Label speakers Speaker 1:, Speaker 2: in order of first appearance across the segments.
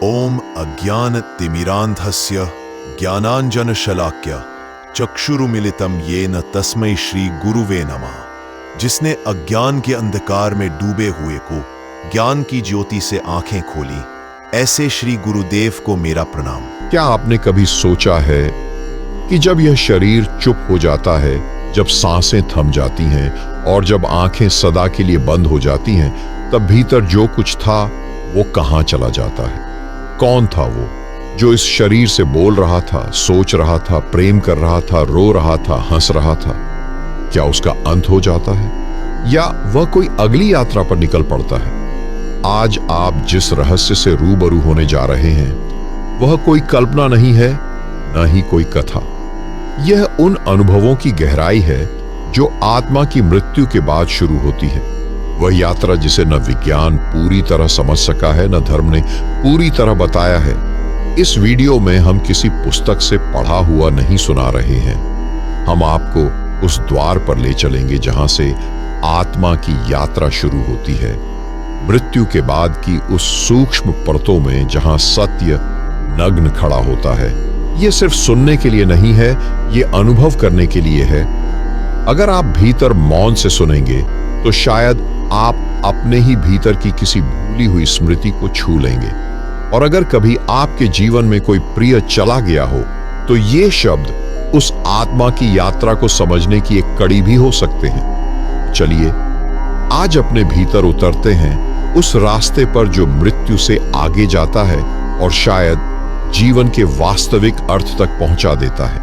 Speaker 1: ओम अज्ञानतिमिरान्धस्य ज्ञानाञ्जनशलाक्य चक्षुरुमिलितं येन तस्मै श्री गुरुवे नमः। जिसने अज्ञान के अंधकार में डूबे हुए को ज्ञान की ज्योति से आंखें खोली, ऐसे श्री गुरुदेव को मेरा प्रणाम।
Speaker 2: क्या आपने कभी सोचा है कि जब यह शरीर चुप हो जाता है, जब सांसें थम जाती हैं और जब आंखें सदा के लिए बंद हो जाती हैं, तब भीतर जो कुछ था वो कहां चला जाता है? कौन था वो जो इस शरीर से बोल रहा था, सोच रहा था, प्रेम कर रहा था, रो रहा था, हंस रहा था? क्या उसका अंत हो जाता है या वह कोई अगली यात्रा पर निकल पड़ता है? आज आप जिस रहस्य से रूबरू होने जा रहे हैं वह कोई कल्पना नहीं है, न ही कोई कथा। यह उन अनुभवों की गहराई है जो आत्मा की मृत्यु के बाद शुरू होती है। वह यात्रा जिसे न विज्ञान पूरी तरह समझ सका है, न धर्म ने पूरी तरह बताया है। इस वीडियो में हम किसी पुस्तक से पढ़ा हुआ नहीं सुना रहे हैं। हम आपको उस द्वार पर ले चलेंगे जहां से आत्मा की यात्रा शुरू होती है, मृत्यु के बाद की उस सूक्ष्म परतों में जहां सत्य नग्न खड़ा होता है। यह सिर्फ सुनने के लिए नहीं है, यह अनुभव करने के लिए है। अगर आप भीतर मौन से सुनेंगे तो शायद आप अपने ही भीतर की किसी भूली हुई स्मृति को छू लेंगे। और अगर कभी आपके जीवन में कोई प्रिय चला गया हो तो ये शब्द उस आत्मा की यात्रा को समझने की एक कड़ी भी हो सकते हैं। चलिए आज अपने भीतर उतरते हैं उस रास्ते पर जो मृत्यु से आगे जाता है और शायद जीवन के वास्तविक अर्थ तक पहुंचा देता है।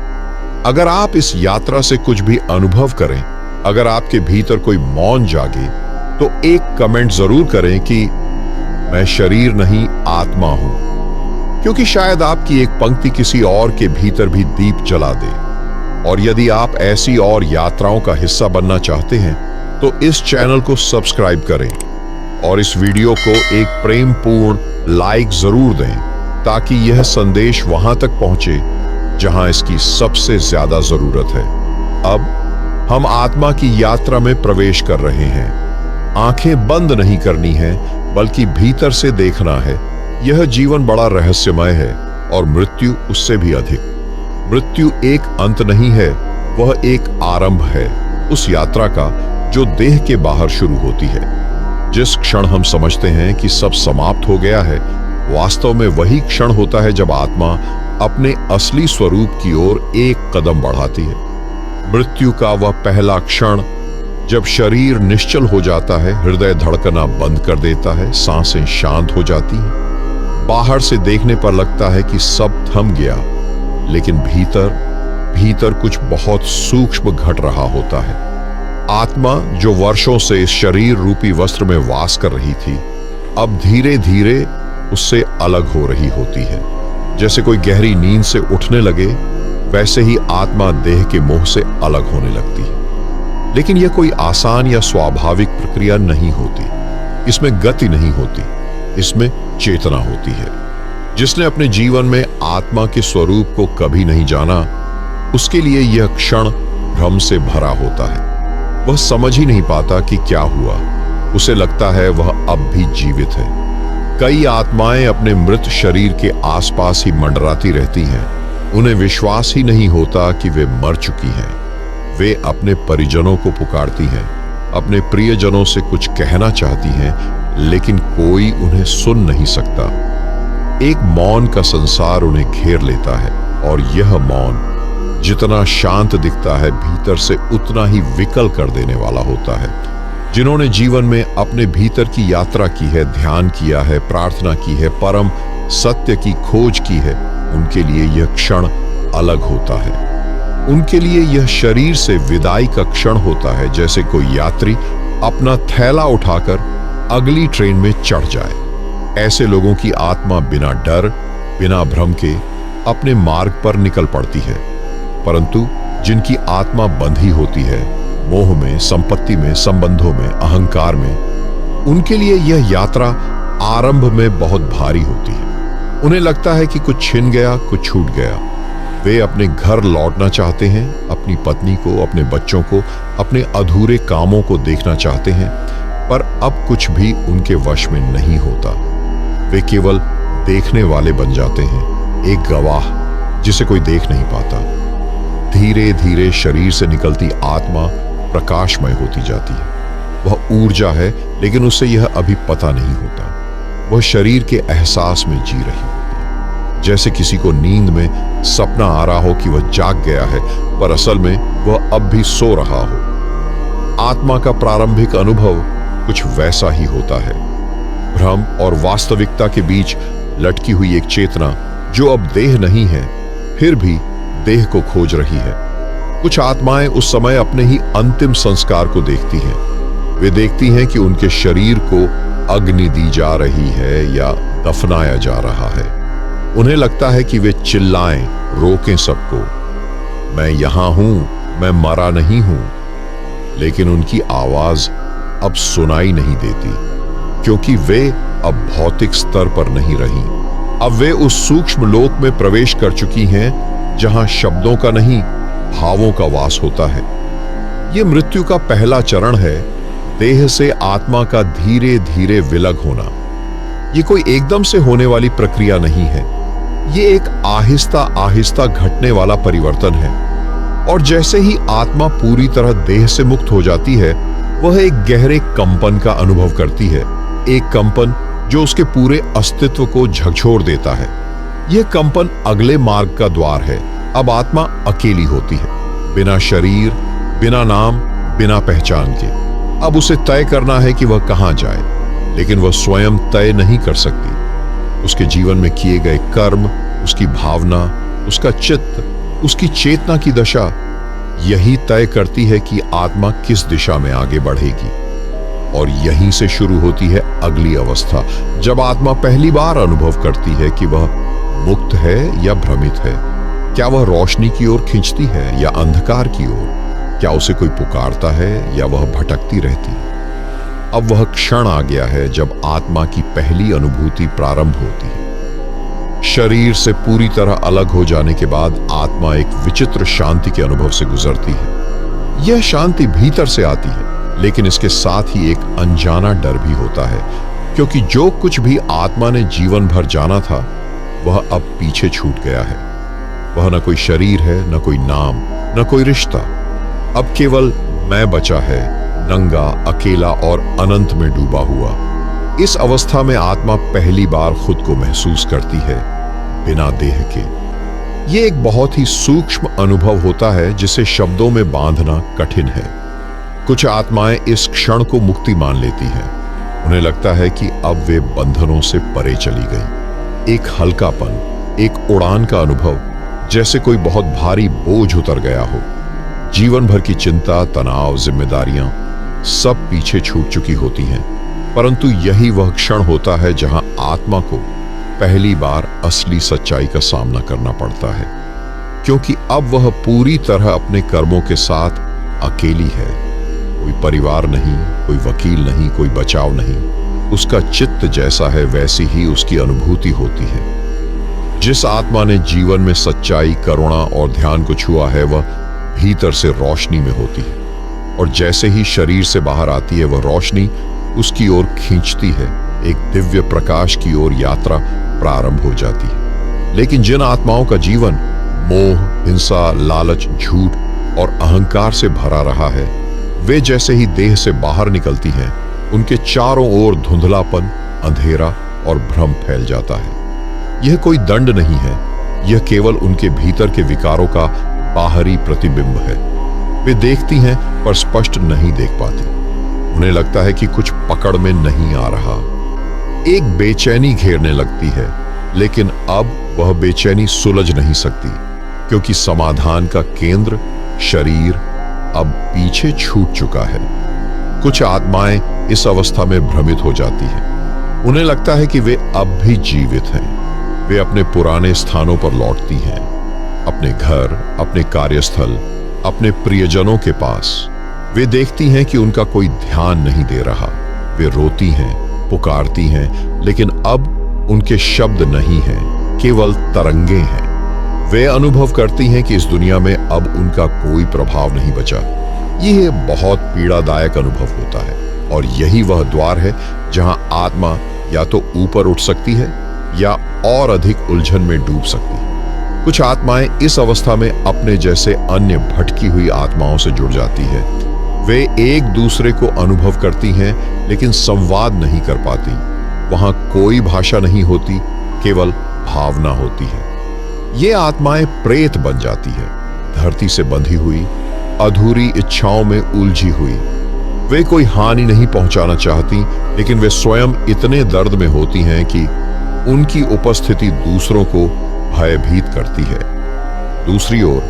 Speaker 2: अगर आप इस यात्रा से कुछ भी अनुभव करें, अगर आपके भीतर कोई मौन जागे, तो एक कमेंट जरूर करें कि मैं शरीर नहीं आत्मा हूं, क्योंकि शायद आपकी एक पंक्ति किसी और के भीतर भी दीप जला दे। और यदि आप ऐसी और यात्राओं का हिस्सा बनना चाहते हैं तो इस चैनल को सब्सक्राइब करें और इस वीडियो को एक प्रेमपूर्ण लाइक जरूर दें, ताकि यह संदेश वहां तक पहुंचे जहां इसकी सबसे ज्यादा जरूरत है। अब हम आत्मा की यात्रा में प्रवेश कर रहे हैं। आंखें बंद नहीं करनी है, बल्कि भीतर से देखना है। यह जीवन बड़ा रहस्यमय है और मृत्यु उससे भी अधिक। मृत्यु एक अंत नहीं है, वह एक आरंभ है उस यात्रा का जो देह के बाहर शुरू होती है। जिस क्षण हम समझते हैं कि सब समाप्त हो गया है, वास्तव में वही क्षण होता है जब आत्मा अपने असली स्वरूप की ओर एक कदम बढ़ाती है। मृत्यु का वह पहला क्षण जब शरीर निश्चल हो जाता है, हृदय धड़कना बंद कर देता है, सांसें शांत हो जाती हैं। बाहर से देखने पर लगता है कि सब थम गया, लेकिन भीतर कुछ बहुत सूक्ष्म घट रहा होता है। आत्मा जो वर्षों से इस शरीर रूपी वस्त्र में वास कर रही थी, अब धीरे धीरे उससे अलग हो रही होती है। जैसे कोई गहरी नींद से उठने लगे, वैसे ही आत्मा देह के मोह से अलग होने लगती है। लेकिन यह कोई आसान या स्वाभाविक प्रक्रिया नहीं होती। इसमें गति नहीं होती, इसमें चेतना होती है। जिसने अपने जीवन में आत्मा के स्वरूप को कभी नहीं जाना, उसके लिए यह क्षण भ्रम से भरा होता है। वह समझ ही नहीं पाता कि क्या हुआ। उसे लगता है वह अब भी जीवित है। कई आत्माएं अपने मृत शरीर के आसपास ही मंडराती रहती हैं। उन्हें विश्वास ही नहीं होता कि वे मर चुकी हैं। वे अपने परिजनों को पुकारती हैं, अपने प्रियजनों से कुछ कहना चाहती हैं, लेकिन कोई उन्हें सुन नहीं सकता। एक मौन का संसार उन्हें घेर लेता है, और यह मौन जितना शांत दिखता है, भीतर से उतना ही विकल कर देने वाला होता है। जिन्होंने जीवन में अपने भीतर की यात्रा की है, ध्यान किया है, प्रार्थना की है, परम सत्य की खोज की है, उनके लिए यह क्षण अलग होता है। उनके लिए यह शरीर से विदाई का क्षण होता है, जैसे कोई यात्री अपना थैला उठाकर अगली ट्रेन में चढ़ जाए। ऐसे लोगों की आत्मा बिना डर, बिना भ्रम के अपने मार्ग पर निकल पड़ती है। परंतु जिनकी आत्मा बंधी होती है, मोह में, संपत्ति में, संबंधों में, अहंकार में, उनके लिए यह यात्रा आरंभ में बहुत भारी होती है। उन्हें लगता है कि कुछ छिन गया, कुछ छूट गया। वे अपने घर लौटना चाहते हैं, अपनी पत्नी को, अपने बच्चों को, अपने अधूरे कामों को देखना चाहते हैं, पर अब कुछ भी उनके वश में नहीं होता। वे केवल देखने वाले बन जाते हैं, एक गवाह जिसे कोई देख नहीं पाता। धीरे धीरे शरीर से निकलती आत्मा प्रकाशमय होती जाती है। वह ऊर्जा है, लेकिन उसे यह अभी पता नहीं होता। वह शरीर के एहसास में जी रही होती है, जैसे किसी को नींद में सपना आ रहा हो कि वह जाग गया है, पर असल में वह अब भी सो रहा हो। आत्मा का प्रारंभिक अनुभव कुछ वैसा ही होता है, भ्रम और वास्तविकता के बीच लटकी हुई एक चेतना जो अब देह नहीं है, फिर भी देह को खोज रही है। कुछ आत्माएं उस समय अपने ही अंतिम संस्कार को देखती हैं। वे देखती हैं कि उनके शरीर को अग्नि दी जा रही है या दफनाया जा रहा है। उन्हें लगता है कि वे चिल्लाएं, रोकें सबको, मैं यहां हूं, मैं मरा नहीं हूं। लेकिन उनकी आवाज अब सुनाई नहीं देती, क्योंकि वे अब भौतिक स्तर पर नहीं रही। अब वे उस सूक्ष्म लोक में प्रवेश कर चुकी हैं जहां शब्दों का नहीं, भावों का वास होता है। यह मृत्यु का पहला चरण है, देह से आत्मा का धीरे धीरे विलग होना। यह कोई एकदम से होने वाली प्रक्रिया नहीं है, यह एक आहिस्ता आहिस्ता घटने वाला परिवर्तन है। और जैसे ही आत्मा पूरी तरह देह से मुक्त हो जाती है, वह एक गहरे कंपन का अनुभव करती है, एक कंपन जो उसके पूरे अस्तित्व को झकझोर देता है। यह कंपन अगले मार्ग का द्वार है। अब आत्मा अकेली होती है, बिना शरीर, बिना नाम, बिना पहचान के। अब उसे तय करना है कि वह कहां जाए, लेकिन वह स्वयं तय नहीं कर सकती। उसके जीवन में किए गए कर्म, उसकी भावना, उसका चित्त, उसकी चेतना की दशा यही तय करती है कि आत्मा किस दिशा में आगे बढ़ेगी। और यहीं से शुरू होती है अगली अवस्था, जब आत्मा पहली बार अनुभव करती है कि वह मुक्त है या भ्रमित है। क्या वह रोशनी की ओर खींचती है या अंधकार की ओर? क्या उसे कोई पुकारता है या वह भटकती रहती है? अब वह क्षण आ गया है जब आत्मा की पहली अनुभूति प्रारंभ होती है। शरीर से पूरी तरह अलग हो जाने के बाद आत्मा एक विचित्र शांति के अनुभव से गुजरती है। यह शांति भीतर से आती है, लेकिन इसके साथ ही एक अनजाना डर भी होता है, क्योंकि जो कुछ भी आत्मा ने जीवन भर जाना था, वह अब पीछे छूट गया है। वह न कोई शरीर है, न कोई नाम, न कोई रिश्ता। अब केवल मैं बचा है, नंगा, अकेला और अनंत में डूबा हुआ। इस अवस्था में आत्मा पहली बार खुद को महसूस करती है, बिना देह के। यह एक बहुत ही सूक्ष्म अनुभव होता है, जिसे शब्दों में बांधना कठिन है। कुछ आत्माएं इस क्षण को मुक्ति मान लेती हैं। उन्हें लगता है कि अब वे बंधनों से परे चली गई। एक हल्कापन, एक उड़ान का अनुभव, जैसे कोई बहुत भारी बोझ उतर गया हो। जीवन भर की चिंता, तनाव, जिम्मेदारियां सब पीछे छूट चुकी होती हैं। परंतु यही वह क्षण होता है जहां आत्मा को पहली बार असली सच्चाई का सामना करना पड़ता है, क्योंकि अब वह पूरी तरह अपने कर्मों के साथ अकेली है। कोई परिवार नहीं, कोई वकील नहीं, कोई बचाव नहीं। उसका चित्त जैसा है वैसी ही उसकी अनुभूति होती है। जिस आत्मा ने जीवन में सच्चाई, करुणा और ध्यान को छुआ है, वह भीतर से रोशनी में होती है, और जैसे ही शरीर से बाहर आती है, वह रोशनी उसकी ओर खींचती है। एक दिव्य प्रकाश की ओर यात्रा प्रारंभ हो जाती है। लेकिन जिन आत्माओं का जीवन मोह, हिंसा, लालच, झूठ और अहंकार से भरा रहा है, वे जैसे ही देह से बाहर निकलती हैं, उनके चारों ओर धुंधलापन, अंधेरा और भ्रम फैल जाता है। यह कोई दंड नहीं है, यह केवल उनके भीतर के विकारों का बाहरी प्रतिबिंब है। वे देखती हैं पर स्पष्ट नहीं देख पाती। उन्हें लगता है कि कुछ पकड़ में नहीं आ रहा। एक बेचैनी घेरने लगती है, लेकिन अब वह बेचैनी सुलझ नहीं सकती, क्योंकि समाधान का केंद्र, शरीर, अब पीछे छूट चुका है। कुछ आत्माएं इस अवस्था में भ्रमित हो जाती हैं। उन्हें लगता है कि वे अब भी जीवित हैं। वे अपने पुराने स्थानों पर लौटती हैं, अपने घर, अपने कार्यस्थल, अपने प्रियजनों के पास। वे देखती हैं कि उनका कोई ध्यान नहीं दे रहा। वे रोती हैं, पुकारती हैं, लेकिन अब उनके शब्द नहीं हैं, केवल तरंगे हैं। वे अनुभव करती हैं कि इस दुनिया में अब उनका कोई प्रभाव नहीं बचा। यह बहुत पीड़ादायक अनुभव होता है, और यही वह द्वार है जहां आत्मा या तो ऊपर उठ सकती है या और अधिक उलझन में डूब सकती है। कुछ आत्माएं इस अवस्था में अपने जैसे अन्य भटकी हुई आत्माओं से जुड़ जाती है। वे एक दूसरे को अनुभव करती हैं लेकिन संवाद नहीं कर पाती। वहां कोई भाषा नहीं होती, केवल भावना होती है। ये आत्माएं प्रेत बन जाती है, धरती से बंधी हुई, अधूरी इच्छाओं में उलझी हुई। वे कोई हानि नहीं पहुंचाना चाहती, लेकिन वे स्वयं इतने दर्द में होती हैं कि उनकी उपस्थिति दूसरों को भयभीत करती है। दूसरी ओर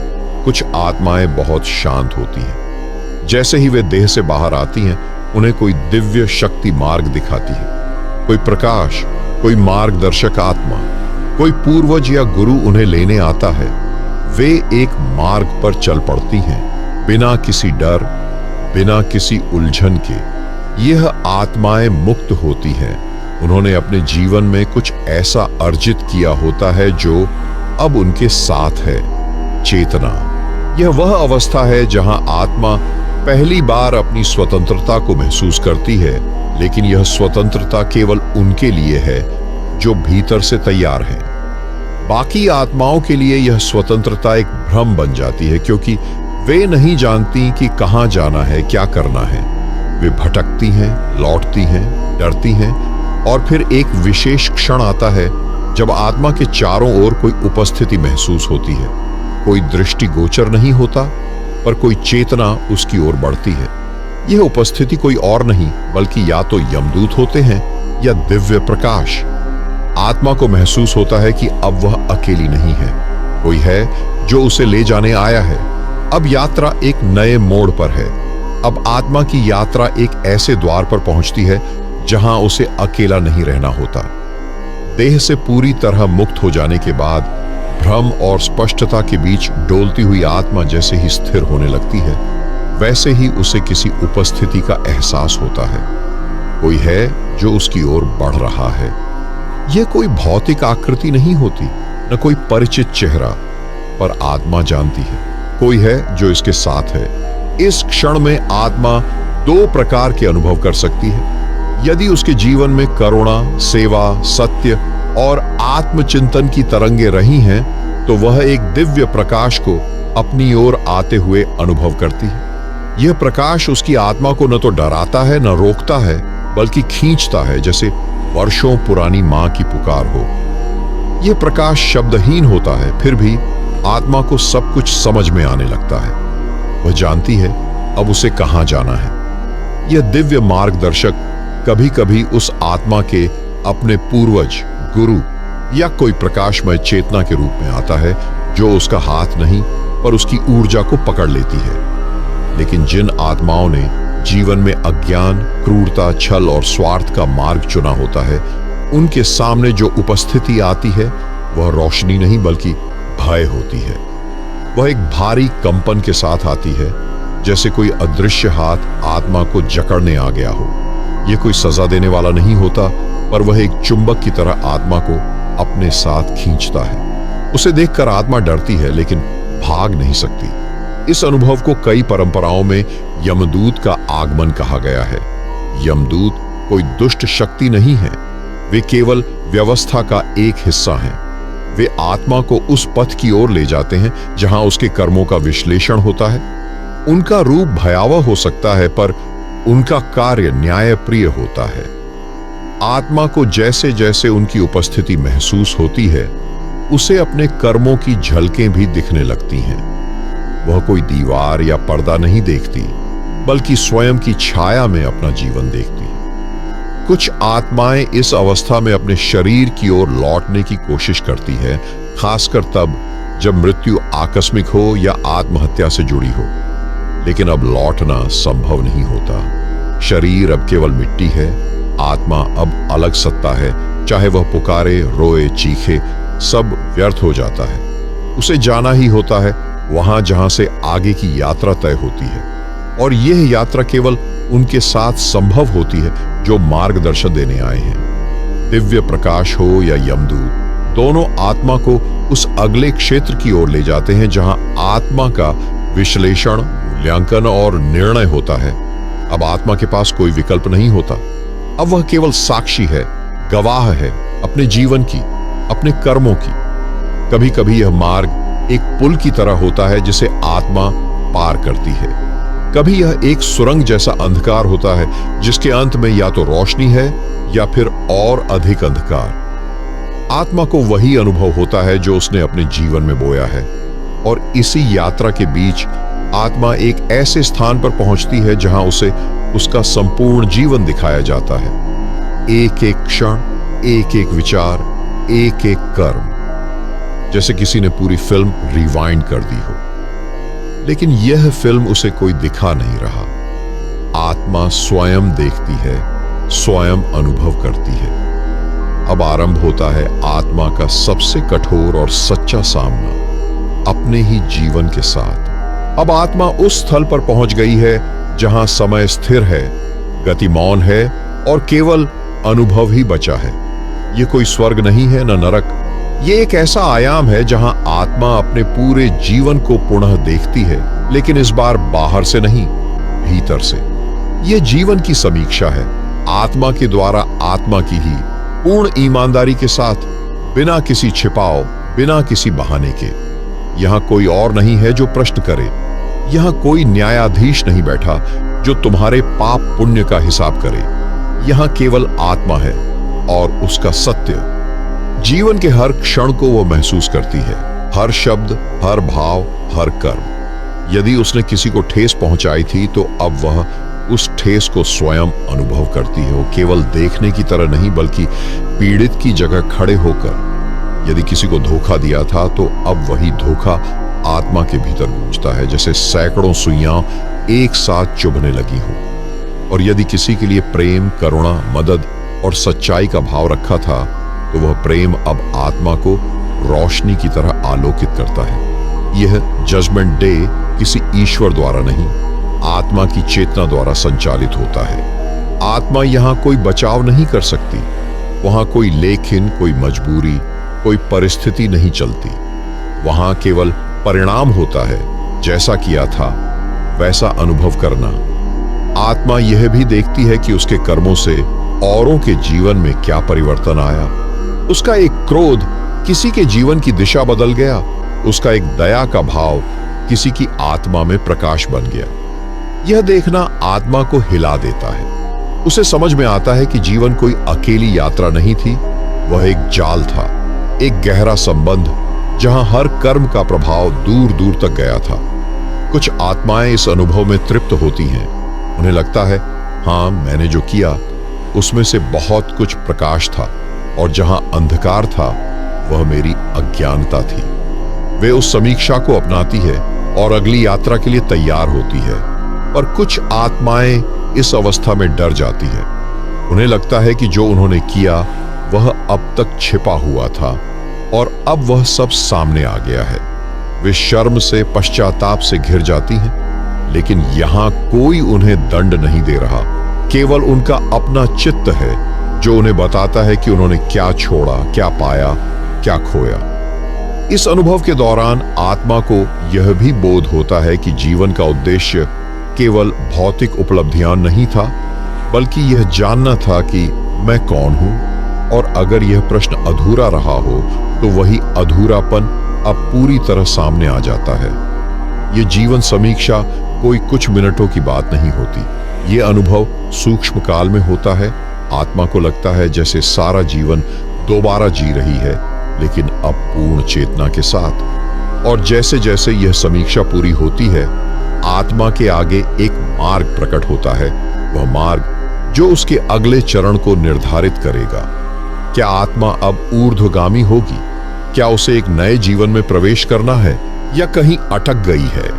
Speaker 2: कुछ आत्माएं बहुत शांत होती हैं। जैसे ही वे देह से बाहर आती हैं, उन्हें कोई दिव्य शक्ति मार्ग दिखाती है। कोई प्रकाश, कोई मार्गदर्शक आत्मा, कोई पूर्वज या गुरु उन्हें लेने आता है। वे एक मार्ग पर चल पड़ती हैं, बिना किसी डर, बिना किसी उलझन के। यह आत्माएं मुक्त होती हैं। उन्होंने अपने जीवन में कुछ ऐसा अर्जित किया होता है जो अब उनके साथ है। चेतना, यह वह अवस्था है जहां आत्मा पहली बार अपनी स्वतंत्रता को महसूस करती है, लेकिन यह स्वतंत्रता केवल उनके लिए है जो भीतर से तैयार हैं। बाकी आत्माओं के लिए यह स्वतंत्रता एक भ्रम बन जाती है, क्योंकि वे नहीं जानती कि कहां जाना है, क्या करना है। वे भटकती हैं, लौटती हैं, डरती हैं, और फिर एक विशेष क्षण आता है जब आत्मा के चारों ओर कोई उपस्थिति महसूस होती है। कोई दृष्टि गोचर नहीं होता, पर कोई चेतना उसकी ओर बढ़ती है। यह उपस्थिति कोई और नहीं बल्कि या तो यमदूत होते हैं या दिव्य प्रकाश। आत्मा को महसूस होता है कि अब वह अकेली नहीं है, कोई है जो उसे ले जाने आया है। अब यात्रा एक नए मोड़ पर है। अब आत्मा की यात्रा एक ऐसे द्वार पर पहुंचती है जहां उसे अकेला नहीं रहना होता। देह से पूरी तरह मुक्त हो जाने के बाद भ्रम और स्पष्टता के बीच डोलती हुई आत्मा जैसे ही स्थिर होने लगती है, वैसे ही उसे किसी उपस्थिति का एहसास होता है। कोई है जो उसकी ओर बढ़ रहा है। यह कोई भौतिक आकृति नहीं होती, न कोई परिचित चेहरा, पर आत्मा जानती है कोई है जो इसके साथ है। इस क्षण में आत्मा दो प्रकार के अनुभव कर सकती है। यदि उसके जीवन में करुणा, सेवा, सत्य और आत्मचिंतन की तरंगे रही हैं, तो वह एक दिव्य प्रकाश को अपनी ओर आते हुए अनुभव करती है। यह प्रकाश उसकी आत्मा को न तो डराता है, न रोकता है, बल्कि खींचता है, जैसे वर्षों पुरानी मां की पुकार हो। यह प्रकाश शब्दहीन होता है, फिर भी आत्मा को सब कुछ समझ में आने लगता है। वह जानती है अब उसे कहां जाना है। यह दिव्य मार्गदर्शक कभी कभी उस आत्मा के अपने पूर्वज, गुरु या कोई प्रकाशमय चेतना के रूप में आता है, जो उसका हाथ नहीं पर उसकी ऊर्जा को पकड़ लेती है। लेकिन जिन आत्माओं ने जीवन में अज्ञान, क्रूरता, छल और स्वार्थ का मार्ग चुना होता है, उनके सामने जो उपस्थिति आती है वह रोशनी नहीं बल्कि भय होती है। वह एक भारी कंपन के साथ आती है, जैसे कोई अदृश्य हाथ आत्मा को जकड़ने आ गया हो। यह कोई सजा देने वाला नहीं होता, पर वह एक चुंबक की तरह आत्मा को अपने साथ खींचता है। उसे देखकर आत्मा डरती है, लेकिन भाग नहीं सकती। इस अनुभव को कई परंपराओं में यमदूत का आगमन कहा गया है। यमदूत कोई दुष्ट शक्ति नहीं है, वे केवल व्यवस्था का एक हिस्सा हैं। वे आत्मा को उस पथ की ओर ले जाते हैं जहां उसके कर्मों का विश्लेषण होता है। उनका रूप भयावह हो सकता है, पर उनका कार्य न्यायप्रिय होता है। आत्मा को जैसे जैसे उनकी उपस्थिति महसूस होती है, उसे अपने कर्मों की झलकें भी दिखने लगती हैं। वह कोई दीवार या पर्दा नहीं देखती, बल्कि स्वयं की छाया में अपना जीवन देखती है। कुछ आत्माएं इस अवस्था में अपने शरीर की ओर लौटने की कोशिश करती है, खासकर तब जब मृत्यु आकस्मिक हो या आत्महत्या से जुड़ी हो। लेकिन अब लौटना संभव नहीं होता। शरीर अब केवल मिट्टी है, आत्मा अब अलग सत्ता है। चाहे वह पुकारे, रोए, चीखे, सब व्यर्थ हो जाता है। उसे जाना ही होता है वहां जहां से आगे की यात्रा तय होती है, और यह यात्रा केवल उनके साथ संभव होती है जो मार्गदर्शन देने आए हैं। दिव्य प्रकाश हो या यमदूत, दोनों आत्मा को उस अगले क्षेत्र की ओर ले जाते हैं जहां आत्मा का विश्लेषण, मूल्यांकन और निर्णय होता है। अब आत्मा के पास कोई विकल्प नहीं होता। अब वह केवल साक्षी है, गवाह है अपने जीवन की, अपने कर्मों की। कभी कभी यह मार्ग एक पुल की तरह होता है जिसे आत्मा पार करती है। कभी यह एक सुरंग जैसा अंधकार होता है जिसके अंत में या तो रोशनी है या फिर और अधिक अंधकार। आत्मा को वही अनुभव होता है जो उसने अपने जीवन में बोया है, और इसी यात्रा के बीच आत्मा एक ऐसे स्थान पर पहुंचती है जहां उसे उसका संपूर्ण जीवन दिखाया जाता है। एक एक क्षण, एक एक विचार, एक एक कर्म, जैसे किसी ने पूरी फिल्म रिवाइंड कर दी हो। लेकिन यह फिल्म उसे कोई दिखा नहीं रहा। आत्मा स्वयं देखती है, स्वयं अनुभव करती है। अब आरंभ होता है आत्मा का सबसे कठोर और सच्चा सामना अपने ही जीवन के साथ। अब आत्मा उस स्थल पर पहुंच गई है जहां समय स्थिर है, गति मौन है और केवल अनुभव ही बचा है। यह कोई स्वर्ग नहीं है, न नरक। यह एक ऐसा आयाम है जहां आत्मा अपने पूरे जीवन को पुनः देखती है, लेकिन इस बार बाहर से नहीं, भीतर से। यह जीवन की समीक्षा है, आत्मा के द्वारा आत्मा की ही, पूर्ण ईमानदारी के साथ, बिना किसी छिपाव, बिना किसी बहाने के। यहां कोई और नहीं है जो प्रश्न करे। यहां कोई न्यायाधीश नहीं बैठा जो तुम्हारे पाप पुण्य का हिसाब करे। यहां केवल आत्मा है और उसका सत्य। जीवन के हर क्षण को वो महसूस करती है, हर शब्द, हर भाव, हर कर्म। यदि उसने किसी को ठेस पहुंचाई थी तो अब वह उस ठेस को स्वयं अनुभव करती है। वो केवल देखने की तरह नहीं, बल्कि पीड़ित की जगह खड़े होकर। यदि किसी को धोखा दिया था तो अब वही धोखा आत्मा के भीतर गूंजता है, जैसे सैकड़ों सुइयां एक साथ चुभने लगी हो। और यदि किसी के लिए प्रेम, करुणा, मदद और सच्चाई का भाव रखा था तो वह प्रेम अब आत्मा को रोशनी की तरह आलोकित करता है। यह जजमेंट डे किसी ईश्वर द्वारा नहीं, आत्मा की चेतना द्वारा संचालित होता है। आत्मा यहां कोई बचाव नहीं कर सकती। वहां कोई लेखन, कोई मजबूरी, कोई परिस्थिति नहीं चलती। वहां केवल परिणाम होता है, जैसा किया था वैसा अनुभव करना। आत्मा यह भी देखती है कि उसके कर्मों से औरों के जीवन में क्या परिवर्तन आया। उसका एक क्रोध किसी के जीवन की दिशा बदल गया। उसका एक दया का भाव किसी की आत्मा में प्रकाश बन गया। यह देखना आत्मा को हिला देता है। उसे समझ में आता है कि जीवन कोई अकेली यात्रा नहीं थी, वह एक जाल था, एक गहरा संबंध जहां हर कर्म का प्रभाव दूर दूर तक गया था। कुछ आत्माएं इस अनुभव में तृप्त होती हैं। उन्हें लगता है, हाँ, मैंने जो किया उसमें से बहुत कुछ प्रकाश था, और जहां अंधकार था वह मेरी अज्ञानता थी। वे उस समीक्षा को अपनाती है और अगली यात्रा के लिए तैयार होती है। पर कुछ आत्माएं इस अवस्था में डर जाती है। उन्हें लगता है कि जो उन्होंने किया वह अब तक छिपा हुआ था और अब वह सब सामने आ गया है। वे शर्म से, पश्चाताप से घिर जाती हैं, लेकिन यहां कोई उन्हें दंड नहीं दे रहा। केवल उनका अपना चित्त है जो उन्हें बताता है कि उन्होंने क्या छोड़ा, क्या पाया, क्या खोया। इस अनुभव के दौरान आत्मा को यह भी बोध होता है कि जीवन का उद्देश्य केवल भौतिक उपलब्धियां नहीं था, बल्कि यह जानना था कि मैं कौन हूं। और अगर यह प्रश्न अधूरा रहा हो तो वही अधूरापन अब पूरी तरह सामने आ जाता है। यह जीवन समीक्षा कोई कुछ मिनटों की बात नहीं होती। यह अनुभव सूक्ष्म काल में होता है। आत्मा को लगता है जैसे सारा जीवन दोबारा जी रही है, लेकिन अब पूर्ण चेतना के साथ। और जैसे जैसे यह समीक्षा पूरी होती है, आत्मा के आगे एक मार्ग प्रकट होता है। वह मार्ग जो उसके अगले चरण को निर्धारित करेगा। क्या आत्मा अब ऊर्ध्वगामी होगी? क्या उसे एक नए जीवन में प्रवेश करना है, या कहीं अटक गई है?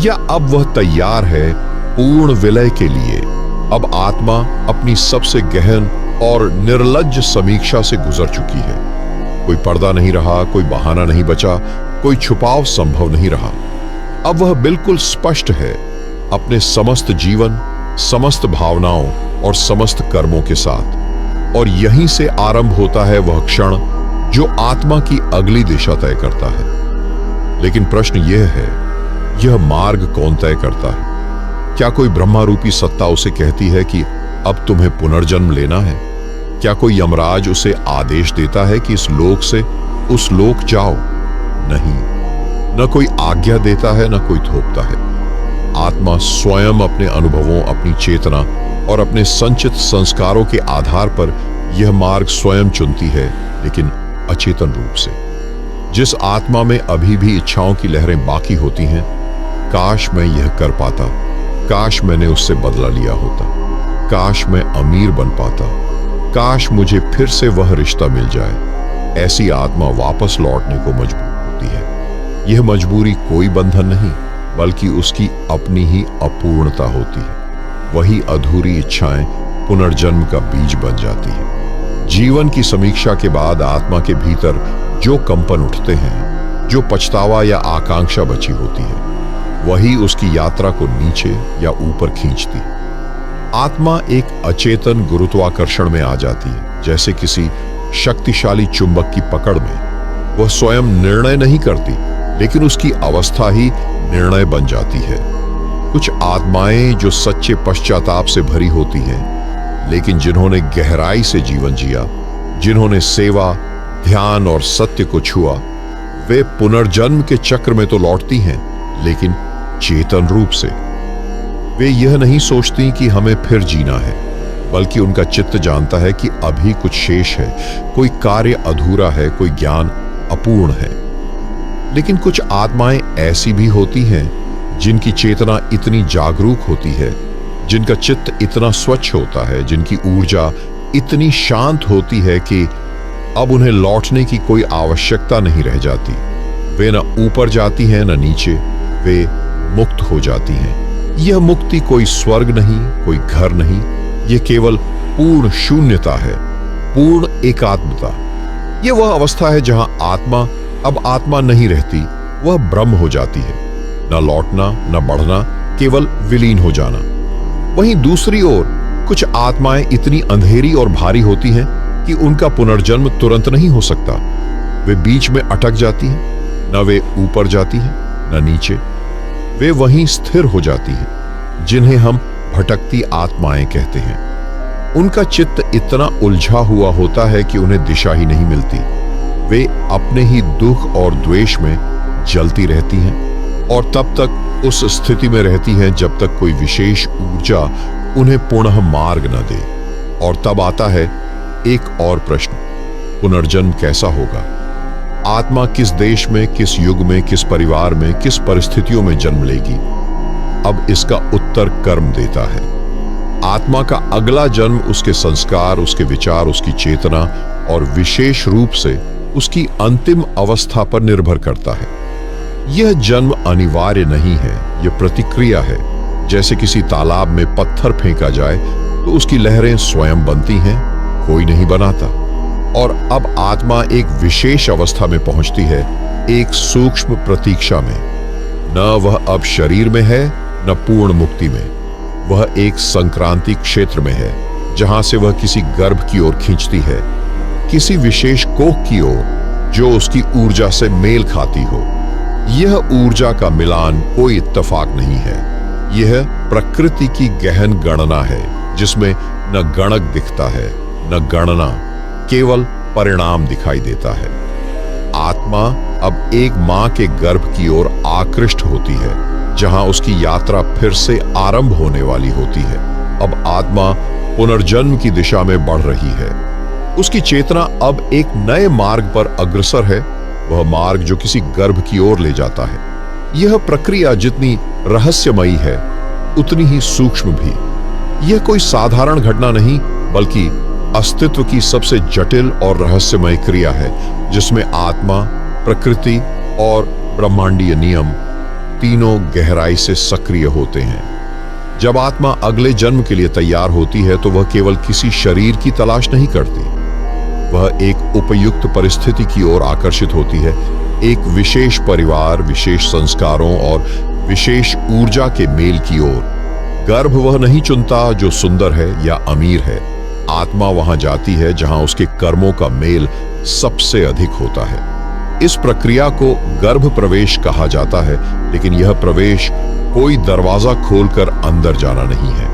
Speaker 2: या अब वह तैयार है पूर्ण विलय के लिए? अब आत्मा अपनी सबसे गहन और निर्लज्ज समीक्षा से गुजर चुकी है। कोई पर्दा नहीं रहा, कोई बहाना नहीं बचा, कोई छुपाव संभव नहीं रहा। अब वह बिल्कुल स्पष्ट है अपने समस्त जीवन, समस्त भावनाओं और समस्त कर्मों के साथ। और यहीं से आरंभ होता है वह क्षण जो आत्मा की अगली दिशा तय करता है। लेकिन प्रश्न यह है, यह मार्ग कौन तय करता है? क्या कोई ब्रह्मा रूपी सत्ता उसे कहती है कि अब तुम्हें पुनर्जन्म लेना है? क्या कोई यमराज उसे आदेश देता है कि इस लोक से उस लोक जाओ? नहीं। न कोई आज्ञा देता है, न कोई थोपता है। आत्मा स्वयं अपने अनुभवों, अपनी चेतना और अपने संचित संस्कारों के आधार पर यह मार्ग स्वयं चुनती है, लेकिन अचेतन रूप से। जिस आत्मा में अभी भी इच्छाओं की लहरें बाकी होती हैं, काश मैं यह कर पाता, काश मैंने उससे बदला लिया होता, काश मैं अमीर बन पाता, काश मुझे फिर से वह रिश्ता मिल जाए। ऐसी आत्मा वापस लौटने को मजबूर होती है। यह मजबूरी कोई बंधन नहीं, बल्कि उसकी अपनी ही अपूर्णता होती है। वही अधूरी इच्छाएं पुनर्जन्म का बीज बन जाती है। जीवन की समीक्षा के बाद आत्मा के भीतर जो कंपन उठते हैं, जो पछतावा या आकांक्षा बची होती है, वही उसकी यात्रा को नीचे या ऊपर खींचती है। आत्मा एक अचेतन गुरुत्वाकर्षण में आ जाती है, जैसे किसी शक्तिशाली चुंबक की पकड़ में। वह स्वयं निर्णय नहीं करती, लेकिन उसकी अवस्था ही निर्णय बन जाती है। कुछ आत्माएं जो सच्चे पश्चाताप से भरी होती हैं, लेकिन जिन्होंने गहराई से जीवन जिया, जिन्होंने सेवा, ध्यान और सत्य को छुआ, वे पुनर्जन्म के चक्र में तो लौटती हैं, लेकिन चेतन रूप से। वे यह नहीं सोचती कि हमें फिर जीना है, बल्कि उनका चित्त जानता है कि अभी कुछ शेष है, कोई कार्य अधूरा है, कोई ज्ञान अपूर्ण है। लेकिन कुछ आत्माएं ऐसी भी होती हैं जिनकी चेतना इतनी जागरूक होती है, जिनका चित्त इतना स्वच्छ होता है, जिनकी ऊर्जा इतनी शांत होती है कि अब उन्हें लौटने की कोई आवश्यकता नहीं रह जाती। वे न ऊपर जाती हैं, न नीचे, वे मुक्त हो जाती हैं। यह मुक्ति कोई स्वर्ग नहीं, कोई घर नहीं, यह केवल पूर्ण शून्यता है, पूर्ण एकात्मता। यह वह अवस्था है जहां आत्मा अब आत्मा नहीं रहती, वह ब्रह्म हो जाती है। न लौटना, न बढ़ना, केवल विलीन हो जाना। वहीं दूसरी ओर कुछ आत्माएं इतनी अंधेरी और भारी होती हैं कि उनका पुनर्जन्म तुरंत नहीं हो सकता। वे बीच में अटक जाती हैं, न वे ऊपर जाती हैं, न नीचे। वे वहीं स्थिर हो जाती हैं, जिन्हें हम भटकती आत्माएं कहते हैं। उनका चित्त इतना उलझा हुआ होता है कि उन्हें दिशा ही नहीं मिलती। वे अपने ही दुख और द्वेष में जलती रहती हैं और तब तक उस स्थिति में रहती हैं जब तक कोई विशेष ऊर्जा उन्हें पुनः मार्ग न दे। और तब आता है एक और प्रश्न, पुनर्जन्म कैसा होगा? आत्मा किस देश में, किस युग में, किस परिवार में, किस परिस्थितियों में जन्म लेगी? अब इसका उत्तर कर्म देता है। आत्मा का अगला जन्म उसके संस्कार, उसके विचार, उसकी चेतना और विशेष रूप से उसकी अंतिम अवस्था पर निर्भर करता है। यह जन्म अनिवार्य नहीं है, यह प्रतिक्रिया है। जैसे किसी तालाब में पत्थर फेंका जाए तो उसकी लहरें स्वयं बनती हैं, कोई नहीं बनाता। और अब आत्मा एक विशेष अवस्था में पहुंचती है, एक सूक्ष्म प्रतीक्षा में। न वह अब शरीर में है, न पूर्ण मुक्ति में। वह एक संक्रांति क्षेत्र में है, जहां से वह किसी गर्भ की ओर खींचती है, किसी विशेष कोख की ओर जो उसकी ऊर्जा से मेल खाती हो। यह ऊर्जा का मिलान कोई इत्तेफाक नहीं है, यह प्रकृति की गहन गणना है, जिसमें न गणक दिखता है, न गणना, केवल परिणाम दिखाई देता है। आत्मा अब एक मां के गर्भ की ओर आकृष्ट होती है, जहां उसकी यात्रा फिर से आरंभ होने वाली होती है। अब आत्मा पुनर्जन्म की दिशा में बढ़ रही है। उसकी चेतना अब एक नए मार्ग पर अग्रसर है, वह मार्ग जो किसी गर्भ की ओर ले जाता है। यह प्रक्रिया जितनी रहस्यमयी है, उतनी ही सूक्ष्म भी। यह कोई साधारण घटना नहीं, बल्कि अस्तित्व की सबसे जटिल और रहस्यमय क्रिया है, जिसमें आत्मा, प्रकृति और ब्रह्मांडीय नियम तीनों गहराई से सक्रिय होते हैं। जब आत्मा अगले जन्म के लिए तैयार होती है तो वह केवल किसी शरीर की तलाश नहीं करती, वह एक उपयुक्त परिस्थिति की ओर आकर्षित होती है, एक विशेष परिवार, विशेष संस्कारों और विशेष ऊर्जा के मेल की ओर। गर्भ वह नहीं चुनता जो सुंदर है या अमीर है। आत्मा वहां जाती है जहां उसके कर्मों का मेल सबसे अधिक होता है। इस प्रक्रिया को गर्भ प्रवेश कहा जाता है, लेकिन यह प्रवेश कोई दरवाजा खोलकर अंदर जाना नहीं है।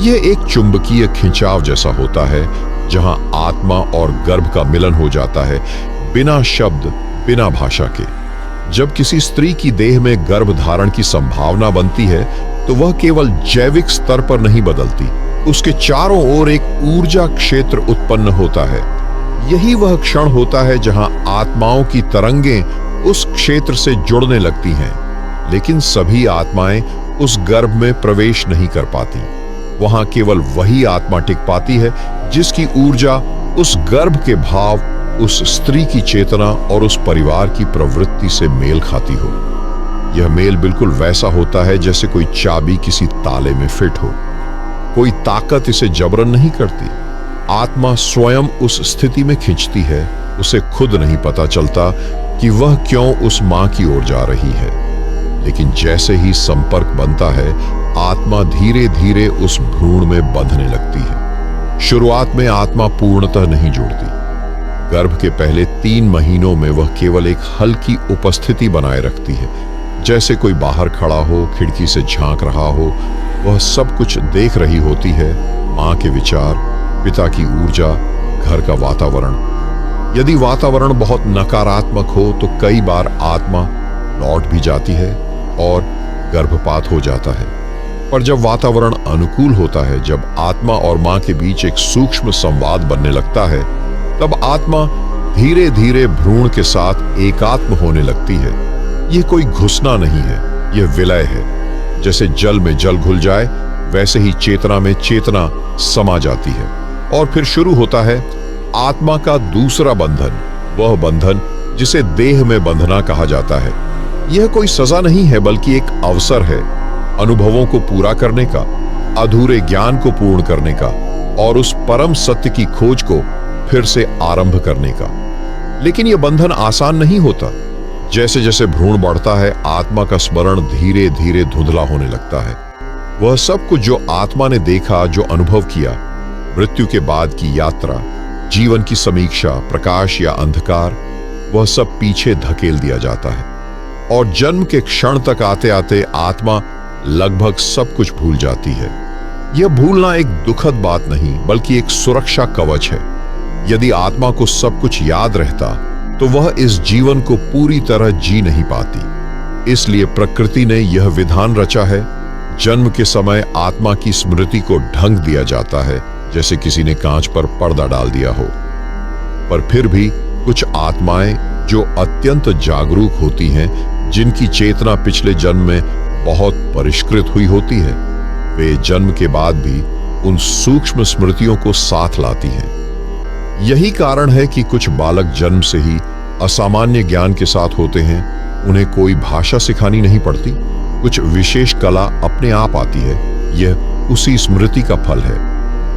Speaker 2: यह एक चुंबकीय खिंचाव जैसा होता है, जहां आत्मा और गर्भ का मिलन हो जाता है, बिना शब्द, बिना भाषा के। जब किसी स्त्री की देह में गर्भ धारण की संभावना बनती है, तो वह केवल जैविक स्तर पर नहीं बदलती, उसके चारों ओर एक ऊर्जा क्षेत्र उत्पन्न होता है। यही वह क्षण होता है जहां आत्माओं की तरंगें उस क्षेत्र से जुड़ने लगती हैं। लेकिन सभी आत्माएं उस गर्भ में प्रवेश नहीं कर पाती। वहां केवल वही आत्मा टिक पाती है जिसकी ऊर्जा उस गर्भ के भाव, उस स्त्री की चेतना और उस परिवार की प्रवृत्ति से मेल खाती हो। यह मेल बिल्कुल वैसा होता है जैसे कोई चाबी किसी ताले में फिट हो। कोई ताकत इसे जबरन नहीं करती। आत्मा स्वयं उस स्थिति में खिंचती है। उसे खुद नहीं पता चलता कि वह क्यों उस मां की ओर जा रही है। लेकिन जैसे ही संपर्क बनता है, आत्मा धीरे धीरे उस भ्रूण में बंधने लगती है। शुरुआत में आत्मा पूर्णतः नहीं जुड़ती। गर्भ के पहले 3 महीनों में वह केवल एक हल्की उपस्थिति बनाए रखती है, जैसे कोई बाहर खड़ा हो, खिड़की से झांक रहा हो। वह सब कुछ देख रही होती है, मां के विचार, पिता की ऊर्जा, घर का वातावरण। यदि वातावरण बहुत नकारात्मक हो तो कई बार आत्मा लौट भी जाती है और गर्भपात हो जाता है। पर जब वातावरण अनुकूल होता है, जब आत्मा और मां के बीच एक सूक्ष्म संवाद बनने लगता है, तब आत्मा धीरे धीरे भ्रूण के साथ एकात्म होने लगती है। यह कोई घुसना नहीं है, यह विलय है। जैसे जल में जल घुल जाए, वैसे ही चेतना में चेतना समा जाती है। और फिर शुरू होता है आत्मा का दूसरा बंधन, वह बंधन जिसे देह में बंधना कहा जाता है। यह कोई सजा नहीं है, बल्कि एक अवसर है अनुभवों को पूरा करने का, अधूरे ज्ञान को पूर्ण करने का और उस परम सत्य की खोज को फिर से आरंभ करने का। लेकिन यह बंधन आसान नहीं होता। जैसे जैसे भ्रूण बढ़ता है, आत्मा का स्मरण धीरे धीरे धुंधला होने लगता है। वह सब कुछ जो आत्मा ने देखा, जो अनुभव किया, मृत्यु के बाद की यात्रा, जीवन की समीक्षा, प्रकाश या अंधकार, वह सब पीछे धकेल दिया जाता है। और जन्म के क्षण तक आते आते आत्मा लगभग सब कुछ भूल जाती है। यह भूलना एक दुखद बात नहीं, बल्कि एक सुरक्षा कवच है। यदि आत्मा को सब कुछ याद रहता तो वह इस जीवन को पूरी तरह जी नहीं पाती। इसलिए प्रकृति ने यह विधान रचा है, जन्म के समय आत्मा की स्मृति को ढंक दिया जाता है, जैसे किसी ने कांच पर पर्दा डाल दिया हो। पर फिर भी कुछ आत्माएं जो अत्यंत जागरूक होती हैं, जिनकी चेतना पिछले जन्म में बहुत परिष्कृत हुई होती है, वे जन्म के बाद भी उन सूक्ष्म स्मृतियों को साथ लाती हैं। यही कारण है कि कुछ बालक जन्म से ही असामान्य ज्ञान के साथ होते हैं। उन्हें कोई भाषा सिखानी नहीं पड़ती, कुछ विशेष कला अपने आप आती है। यह उसी स्मृति का फल है।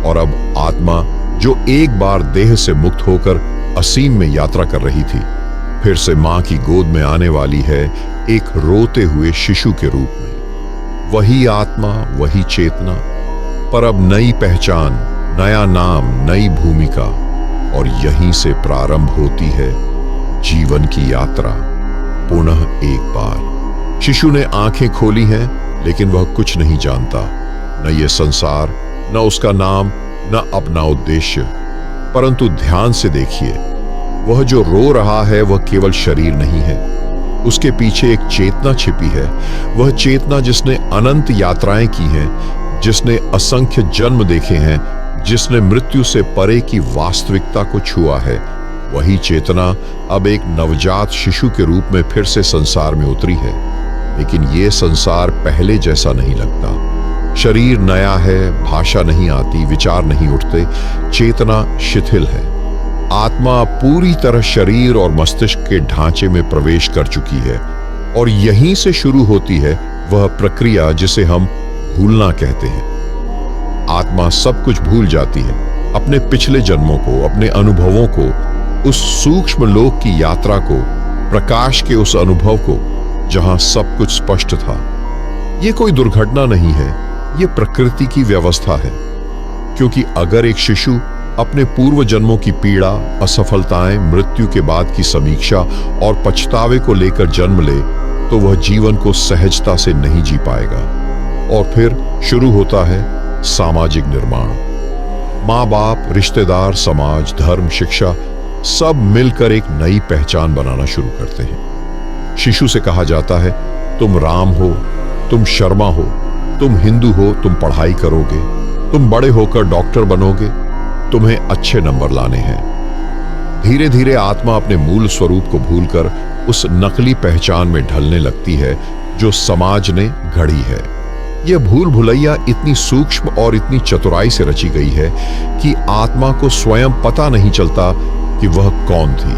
Speaker 2: और अब आत्मा जो एक बार देह से मुक्त होकर असीम में यात्रा कर रही थी, फिर से मां की गोद में आने वाली है, एक रोते हुए शिशु के रूप में। वही आत्मा, वही चेतना, पर अब नई पहचान, नया नाम, नई भूमिका। और यहीं से प्रारंभ होती है जीवन की यात्रा पुनः एक बार। शिशु ने आंखें खोली हैं, लेकिन वह कुछ नहीं जानता, न ये संसार, न उसका नाम, न अपना उद्देश्य। परंतु ध्यान से देखिए, वह जो रो रहा है वह केवल शरीर नहीं है। उसके पीछे एक चेतना छिपी है। वह चेतना जिसने अनंत यात्राएं की हैं, जिसने असंख्य जन्म देखे हैं, जिसने मृत्यु से परे की वास्तविकता को छुआ है। वही चेतना अब एक नवजात शिशु के रूप में फिर से संसार में उतरी है। लेकिन यह संसार पहले जैसा नहीं लगता। शरीर नया है, भाषा नहीं आती, विचार नहीं उठते, चेतना शिथिल है। आत्मा पूरी तरह शरीर और मस्तिष्क के ढांचे में प्रवेश कर चुकी है। और यहीं से शुरू होती है वह प्रक्रिया जिसे हम भूलना कहते हैं। आत्मा सब कुछ भूल जाती है, अपने पिछले जन्मों को, अपने अनुभवों को, उस सूक्ष्म लोक की यात्रा को, प्रकाश के उस अनुभव को जहां सब कुछ स्पष्ट था। यह कोई दुर्घटना नहीं है, यह प्रकृति की व्यवस्था है। क्योंकि अगर एक शिशु अपने पूर्व जन्मों की पीड़ा, असफलताएं, मृत्यु के बाद की समीक्षा और पछतावे को लेकर जन्म ले, तो वह जीवन को सहजता से नहीं जी पाएगा। और फिर शुरू होता है सामाजिक निर्माण। माँ बाप, रिश्तेदार, समाज, धर्म, शिक्षा सब मिलकर एक नई पहचान बनाना शुरू करते हैं। शिशु से कहा जाता है, तुम राम हो, तुम शर्मा हो, तुम हिंदू हो, तुम पढ़ाई करोगे, तुम बड़े होकर डॉक्टर बनोगे, तुम्हें अच्छे नंबर लाने हैं। धीरे धीरे आत्मा अपने मूल स्वरूप को भूलकर उस नकली पहचान में ढलने लगती है जो समाज ने घड़ी है। यह भूल भुलैया इतनी सूक्ष्म और इतनी चतुराई से रची गई है कि आत्मा को स्वयं पता नहीं चलता कि वह कौन थी,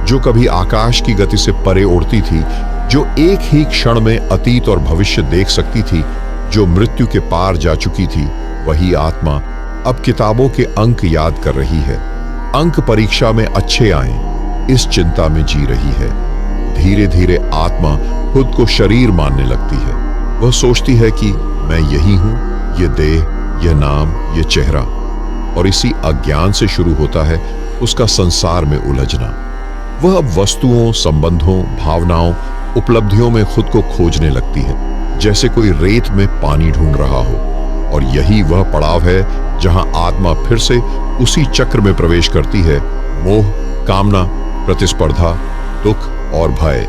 Speaker 2: जो कभी आकाश की गति से परे उड़ती थी, जो एक ही क्षण में अतीत और भविष्य देख सकती थी, जो मृत्यु के पार जा चुकी थी। वही आत्मा अब किताबों के अंक याद कर रही है, अंक परीक्षा में अच्छे आएं, इस चिंता में जी रही है। धीरे धीरे आत्मा खुद को शरीर मानने लगती है। वह सोचती है कि मैं यही हूं, ये देह, यह नाम, ये चेहरा। और इसी अज्ञान से शुरू होता है उसका संसार में उलझना। वह अब वस्तुओं, संबंधों, भावनाओं, उपलब्धियों में खुद को खोजने लगती है, जैसे कोई रेत में पानी ढूंढ रहा हो। और यही वह पड़ाव है जहां आत्मा फिर से उसी चक्र में प्रवेश करती है, मोह, कामना, प्रतिस्पर्धा, दुख और भय।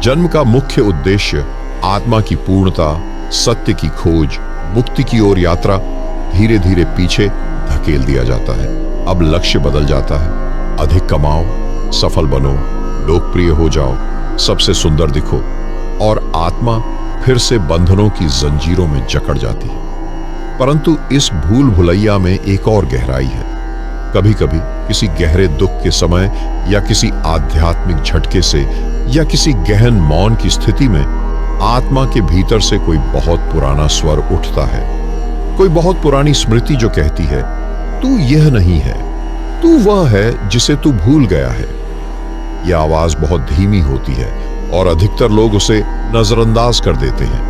Speaker 2: जन्म का मुख्य उद्देश्य आत्मा की पूर्णता, सत्य की खोज, मुक्ति की ओर यात्रा धीरे धीरे पीछे धकेल दिया जाता है। अब लक्ष्य बदल जाता है, अधिक कमाओ, सफल बनो, लोकप्रिय हो जाओ, सबसे सुंदर दिखो। और आत्मा फिर से बंधनों की जंजीरों में जकड़ जाती है। परंतु इस भूल भुलैया में एक और गहराई है। कभी कभी किसी गहरे दुख के समय या किसी आध्यात्मिक झटके से या किसी गहन मौन की स्थिति में आत्मा के भीतर से कोई बहुत पुराना स्वर उठता है, कोई बहुत पुरानी स्मृति जो कहती है, तू यह नहीं है, तू वह है जिसे तू भूल गया है। यह आवाज बहुत धीमी होती है और अधिकतर लोग उसे नजरअंदाज कर देते हैं।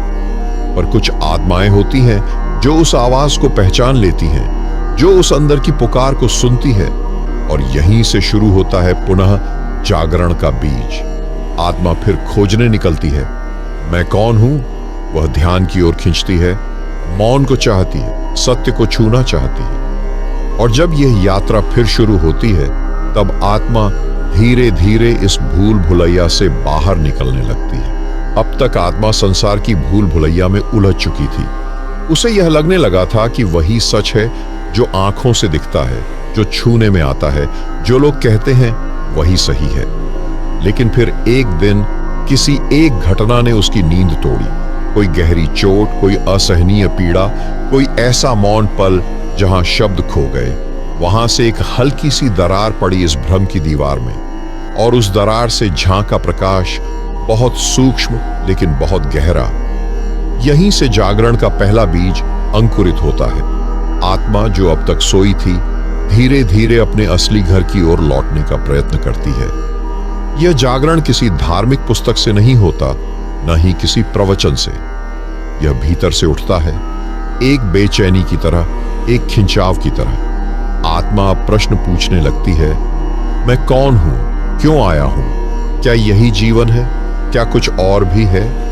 Speaker 2: पर कुछ आत्माएं होती हैं जो उस आवाज को पहचान लेती हैं, जो उस अंदर की पुकार को सुनती है। और यहीं से शुरू होता है पुनः जागरण का बीज। आत्मा फिर खोजने निकलती है, मैं कौन हूं? वह ध्यान की ओर खींचती है, मौन को चाहती है, सत्य को छूना चाहती है। और जब यह यात्रा फिर शुरू होती है, तब आत्मा धीरे धीरे इस भूल भुलैया से बाहर निकलने लगती है। अब तक आत्मा संसार की भूल भुलैया में उलझ चुकी थी। उसे यह लगने लगा था कि वही सच है जो आंखों से दिखता है, जो छूने में आता है, जो लोग कहते हैं वही सही है। लेकिन फिर एक दिन किसी एक घटना ने उसकी नींद तोड़ी। कोई गहरी चोट, कोई असहनीय पीड़ा, कोई ऐसा मौन पल जहां शब्द खो गए। वहां से एक हल्की सी दरार पड़ी इस भ्रम की दीवार में, और उस दरार से झांका प्रकाश, बहुत सूक्ष्म लेकिन बहुत गहरा। यहीं से जागरण का पहला बीज अंकुरित होता है। आत्मा जो अब तक सोई थी, धीरे धीरे अपने असली घर की ओर लौटने का प्रयत्न करती है। यह जागरण किसी धार्मिक पुस्तक से नहीं होता, न ही किसी प्रवचन से। यह भीतर से उठता है, एक बेचैनी की तरह, एक खिंचाव की तरह। आत्मा प्रश्न पूछने लगती है, मैं कौन हूं? क्यों आया हूं? क्या यही जीवन है? क्या कुछ और भी है?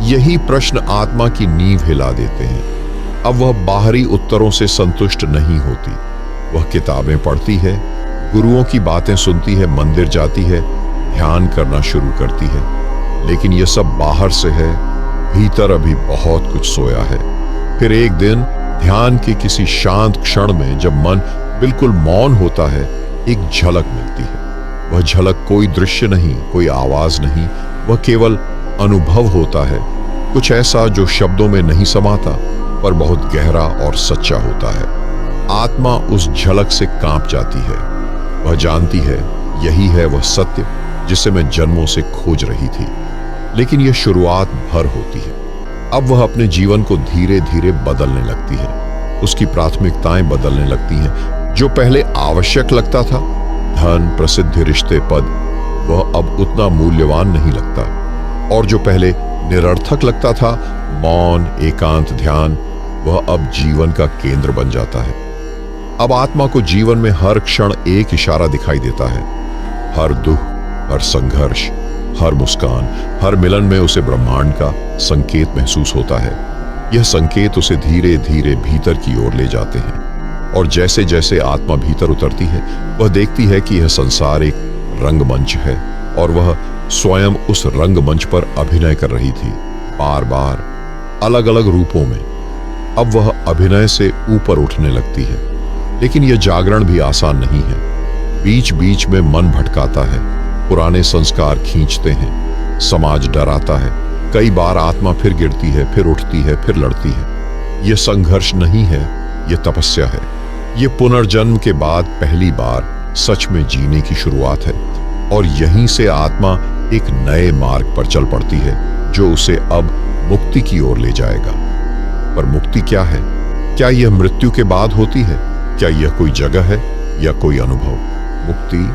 Speaker 2: यही प्रश्न आत्मा की नींव हिला देते हैं। अब वह बाहरी उत्तरों से संतुष्ट नहीं होती। वह किताबें पढ़ती है, गुरुओं की बातें सुनती है, मंदिर जाती है, ध्यान करना शुरू करती है। लेकिन यह सब बाहर से है, भीतर अभी बहुत कुछ सोया है। फिर एक दिन ध्यान के किसी शांत क्षण में, जब मन बिल्कुल मौन होता है, एक झलक मिलती है। वह झलक कोई दृश्य नहीं, कोई आवाज नहीं, वह केवल अनुभव होता है। कुछ ऐसा जो शब्दों में नहीं समाता, पर बहुत गहरा और सच्चा होता है। आत्मा उस झलक से कांप जाती है। वह जानती है यही है वह सत्य जिसे मैं जन्मों से खोज रही थी। लेकिन यह शुरुआत भर होती है। अब वह अपने जीवन को धीरे धीरे बदलने लगती है। उसकी प्राथमिकताएं बदलने लगती हैं। जो पहले आवश्यक लगता था, धन, प्रसिद्धि, रिश्ते, पद, वह अब उतना मूल्यवान नहीं लगता। और जो पहले निरर्थक लगता था, मौन, एकांत, ध्यान, वह अब जीवन का केंद्र बन जाता है। अब आत्मा को जीवन में हर क्षण एक इशारा दिखाई देता है। हर दुख, हर संघर्ष, हर मुस्कान, हर मिलन में उसे ब्रह्मांड का संकेत महसूस होता है। यह संकेत उसे धीरे धीरे भीतर की ओर ले जाते हैं। और जैसे जैसे आत्मा भीतर उतरती है वह देखती है कि यह संसार एक रंगमंच है और वह स्वयं उस रंगमंच पर अभिनय कर रही थी, बार बार अलग अलग रूपों में। अब वह अभिनय से ऊपर उठने लगती है, लेकिन यह जागरण भी आसान नहीं है। बीच बीच में मन भटकाता है, पुराने संस्कार खींचते हैं, समाज डराता है। कई बार आत्मा फिर गिरती है, फिर उठती है, फिर लड़ती है। यह संघर्ष नहीं है, यह तपस्या है। यह पुनर्जन्म के बाद पहली बार सच में जीने की शुरुआत है और यहीं से आत्मा एक नए मार्ग पर चल पड़ती है जो उसे अब मुक्ति की ओर ले जाएगा। पर मुक्ति क्या है? क्या यह मृत्यु के बाद होती है? क्या यह कोई जगह है या कोई अनुभव? मुक्ति,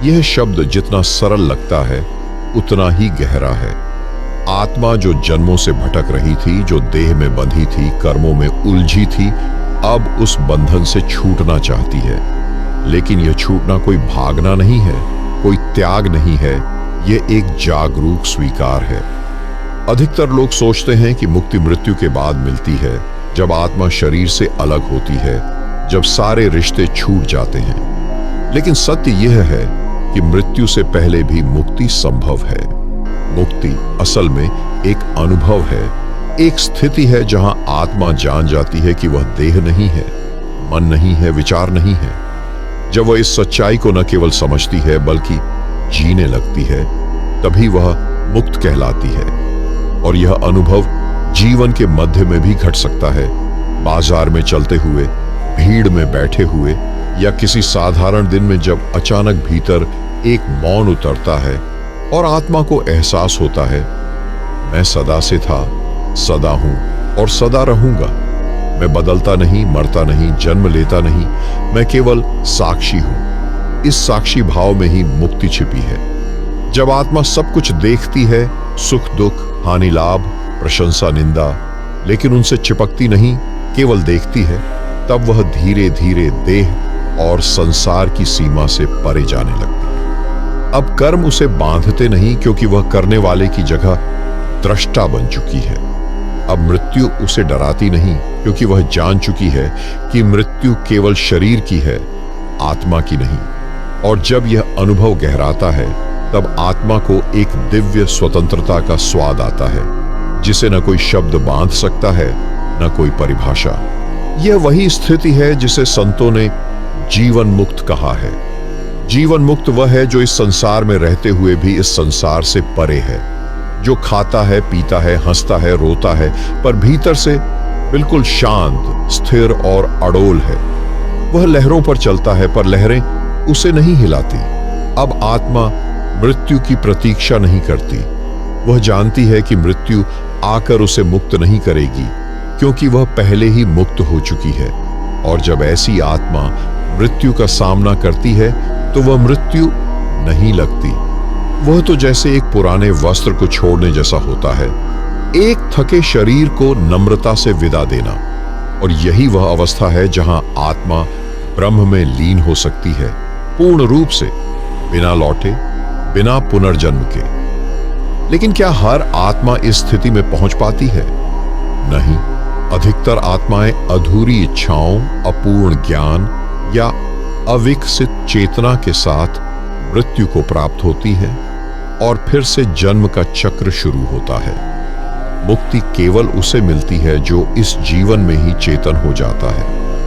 Speaker 2: यह शब्द जितना सरल लगता है उतना ही गहरा है। आत्मा जो जन्मों से भटक रही थी, जो देह में बंधी थी, कर्मों में उलझी थी, अब उस बंधन से छूटना चाहती है। लेकिन यह छूटना कोई भागना नहीं है, कोई त्याग नहीं है, यह एक जागरूक स्वीकार है। अधिकतर लोग सोचते हैं कि मुक्ति मृत्यु के बाद मिलती है, जब आत्मा शरीर से अलग होती है, जब सारे रिश्ते छूट जाते हैं। लेकिन सत्य यह है कि मृत्यु से पहले भी मुक्ति संभव है। मुक्ति असल में एक अनुभव है, एक स्थिति है जहां आत्मा जान जाती है कि वह देह नहीं है, मन नहीं है, विचार नहीं है। जब वह इस सच्चाई को न केवल समझती है बल्कि जीने लगती है, तभी वह मुक्त कहलाती है। और यह अनुभव जीवन के मध्य में भी घट सकता है, बाजार में चलते हुए, भीड़ में बैठे हुए, या किसी साधारण दिन में जब अचानक भीतर एक मौन उतरता है और आत्मा को एहसास होता है, मैं सदा से था, सदा हूं और सदा रहूंगा। मैं बदलता नहीं, मरता नहीं, जन्म लेता नहीं, मैं केवल साक्षी हूं। इस साक्षी भाव में ही मुक्ति छिपी है। जब आत्मा सब कुछ देखती है, सुख दुख, हानि लाभ, प्रशंसा निंदा, लेकिन उनसे चिपकती नहीं, केवल देखती है, तब वह धीरे धीरे देह और संसार की सीमा से परे जाने लगती है। अब कर्म उसे बांधते नहीं, क्योंकि वह करने वाले की जगह दृष्टा बन चुकी है। अब मृत्यु उसे डराती नहीं, क्योंकि वह जान चुकी है कि मृत्यु केवल शरीर की है, आत्मा की नहीं। और जब यह अनुभव गहराता है, तब आत्मा को एक दिव्य स्वतंत्रता का स्वाद आता है, जिसे न कोई शब्द बांध सकता है, न कोई परिभाषा। यह वही स्थिति है जिसे संतों ने जीवन मुक्त कहा है। जीवन मुक्त वह है जो इस संसार में रहते हुए भी इस संसार से परे है, जो खाता है, पीता है, हंसता है, रोता है, पर भीतर से बिल्कुल शांत, स्थिर और अडोल है। वह लहरों पर चलता है, पर लहरें उसे नहीं हिलाती। अब आत्मा मृत्यु की प्रतीक्षा नहीं करती। वह जानती है कि मृत्यु आकर उसे मुक्त नहीं करेगी, क्योंकि वह पहले ही मुक्त हो चुकी है। और जब ऐसी आत्मा मृत्यु का सामना करती है, तो वह मृत्यु नहीं लगती। वह तो जैसे एक पुराने वस्त्र को छोड़ने जैसा होता है, एक थके शरीर को नम्रता से विदा देना। और यही वह अवस्था है जहां आत्मा ब्रह्म में लीन हो सकती है, पूर्ण रूप से, बिना लौटे, बिना पुनर्जन्म के। लेकिन क्या हर आत्मा इस स्थिति में पहुंच पाती है? नहीं। अधिकतर आत्माएं अधूरी इच्छाओं, अपूर्ण ज्ञान या अविकसित चेतना के साथ मृत्यु को प्राप्त होती है और फिर से जन्म का चक्र शुरू होता है। मुक्ति केवल उसे मिलती है जो इस जीवन में ही चेतन हो जाता है।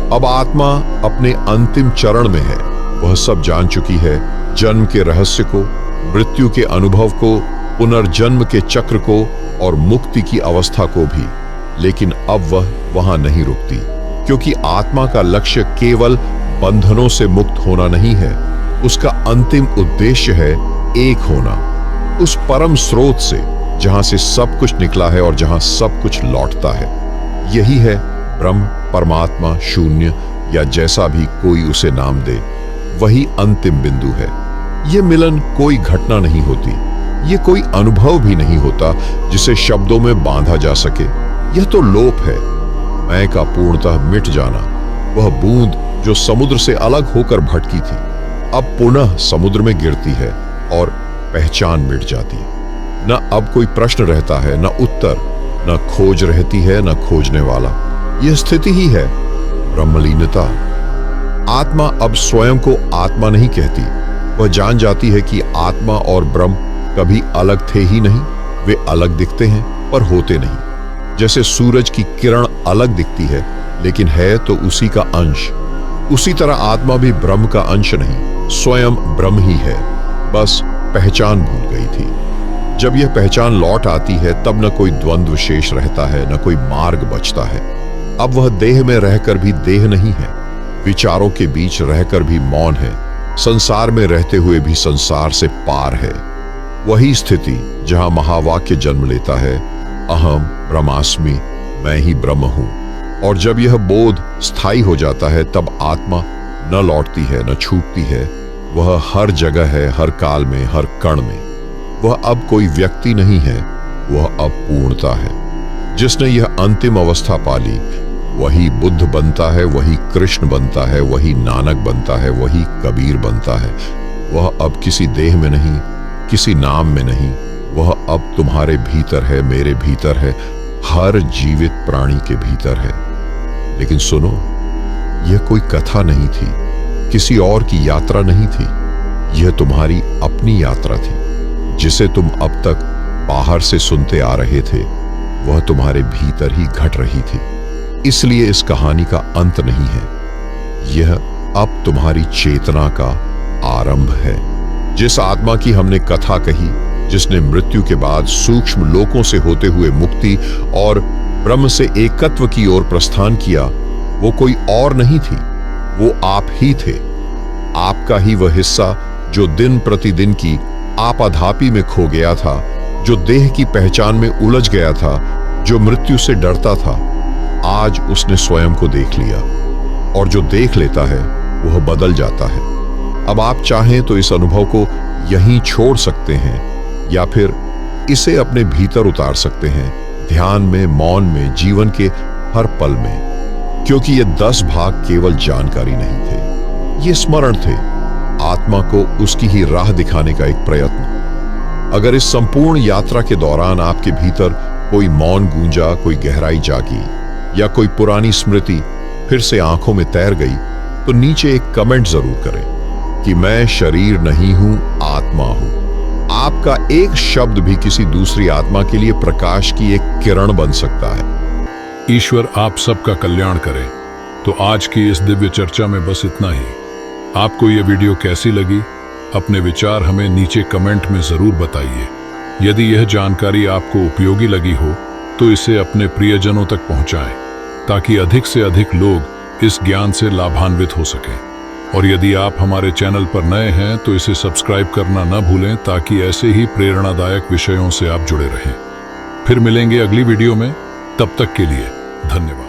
Speaker 2: अब आत्मा अपने अंतिम चरण में है। वह सब जान चुकी है, जन्म के रहस्य को, मृत्यु के अनुभव को, पुनर्जन्म के चक्र को और मुक्ति की अवस्था को भी। लेकिन अब वह वहां नहीं रुकती, क्योंकि आत्मा का लक्ष्य केवल बंधनों से मुक्त होना नहीं है। उसका अंतिम उद्देश्य है एक होना, उस परम स्रोत से जहां से सब कुछ निकला है और जहां सब कुछ लौटता है। यही है ब्रह्म, परमात्मा, शून्य, या जैसा भी कोई उसे नाम दे, वही अंतिम बिंदु है। यह मिलन कोई घटना नहीं होती, यह कोई अनुभव भी नहीं होता जिसे शब्दों में बांधा जा सके। यह तो लोप है, मैं का पूर्णतः मिट जाना। वह बूंद जो समुद्र से अलग होकर भटकी थी, अब पुनः समुद्र में गिरती है और पहचान मिट जाती है। न अब कोई प्रश्न रहता है, न उत्तर, न खोज रहती है, न खोजने वाला। यह स्थिति ही है ब्रह्मलीनता। आत्मा अब स्वयं को आत्मा नहीं कहती। वह जान जाती है कि आत्मा और ब्रह्म कभी अलग थे ही नहीं। वे अलग दिखते हैं पर होते नहीं। जैसे सूरज की किरण अलग दिखती है लेकिन है तो उसी का अंश, उसी तरह आत्मा भी ब्रह्म का अंश नहीं, स्वयं ब्रह्म ही है, बस पहचान भूल गई थी। जब यह पहचान लौट आती है तब न कोई द्वंद्व शेष रहता है, न कोई मार्ग बचता है। अब वह देह में रहकर भी देह नहीं है, विचारों के बीच रहकर भी मौन है, संसार में रहते हुए भी संसार से पार है। वही स्थिति जहां महावाक्य जन्म लेता है, अहम ब्रह्मास्मि, मैं ही ब्रह्म हूं। और जब यह बोध स्थायी हो जाता है तब आत्मा न लौटती है न छूटती है। वह हर जगह है, हर काल में, हर कण में। वह अब कोई व्यक्ति नहीं है, वह अब पूर्णता है। जिसने यह अंतिम अवस्था पाली वही बुद्ध बनता है, वही कृष्ण बनता है, वही नानक बनता है, वही कबीर बनता है। वह अब किसी देह में नहीं, किसी नाम में नहीं, वह अब तुम्हारे भीतर है, मेरे भीतर है, हर जीवित प्राणी के भीतर है। लेकिन सुनो, यह कोई कथा नहीं थी, किसी और की यात्रा नहीं थी, यह तुम्हारी अपनी यात्रा थी। जिसे तुम अब तक बाहर से सुनते आ रहे थे वह तुम्हारे भीतर ही घट रही थी। इसलिए इस कहानी का अंत नहीं है, यह अब तुम्हारी चेतना का आरंभ है। जिस आत्मा की हमने कथा कही, जिसने मृत्यु के बाद सूक्ष्म लोकों से होते हुए मुक्ति और ब्रह्म से एकत्व की ओर प्रस्थान किया, वो कोई और नहीं थी, वो आप ही थे। आपका ही वह हिस्सा जो दिन प्रतिदिन की आपाधापी में खो गया था, जो देह की पहचान में उलझ गया था, जो मृत्यु से डरता था, आज उसने स्वयं को देख लिया। और जो देख लेता है वह बदल जाता है। अब आप चाहें तो इस अनुभव को यहीं छोड़ सकते हैं या फिर इसे अपने भीतर उतार सकते हैं, ध्यान में, मौन में, जीवन के हर पल में। क्योंकि ये 10 भाग केवल जानकारी नहीं थे, ये स्मरण थे, आत्मा को उसकी ही राह दिखाने का एक प्रयत्न। अगर इस संपूर्ण यात्रा के दौरान आपके भीतर कोई मौन गूंजा, कोई गहराई जागी या कोई पुरानी स्मृति फिर से आंखों में तैर गई, तो नीचे एक कमेंट जरूर करें कि मैं शरीर नहीं हूं, आत्मा हूं। आपका एक शब्द भी किसी दूसरी आत्मा के लिए प्रकाश की एक किरण बन सकता है।
Speaker 3: ईश्वर आप सबका कल्याण करे। तो आज की इस दिव्य चर्चा में बस इतना ही। आपको यह वीडियो कैसी लगी? अपने विचार हमें नीचे कमेंट में जरूर बताइए। यदि यह जानकारी आपको उपयोगी लगी हो तो इसे अपने प्रियजनों तक पहुंचाएं, ताकि अधिक से अधिक लोग इस ज्ञान से लाभान्वित हो सकें। और यदि आप हमारे चैनल पर नए हैं तो इसे सब्सक्राइब करना न भूलें, ताकि ऐसे ही प्रेरणादायक विषयों से आप जुड़े रहें। फिर मिलेंगे अगली वीडियो में, तब तक के लिए धन्यवाद।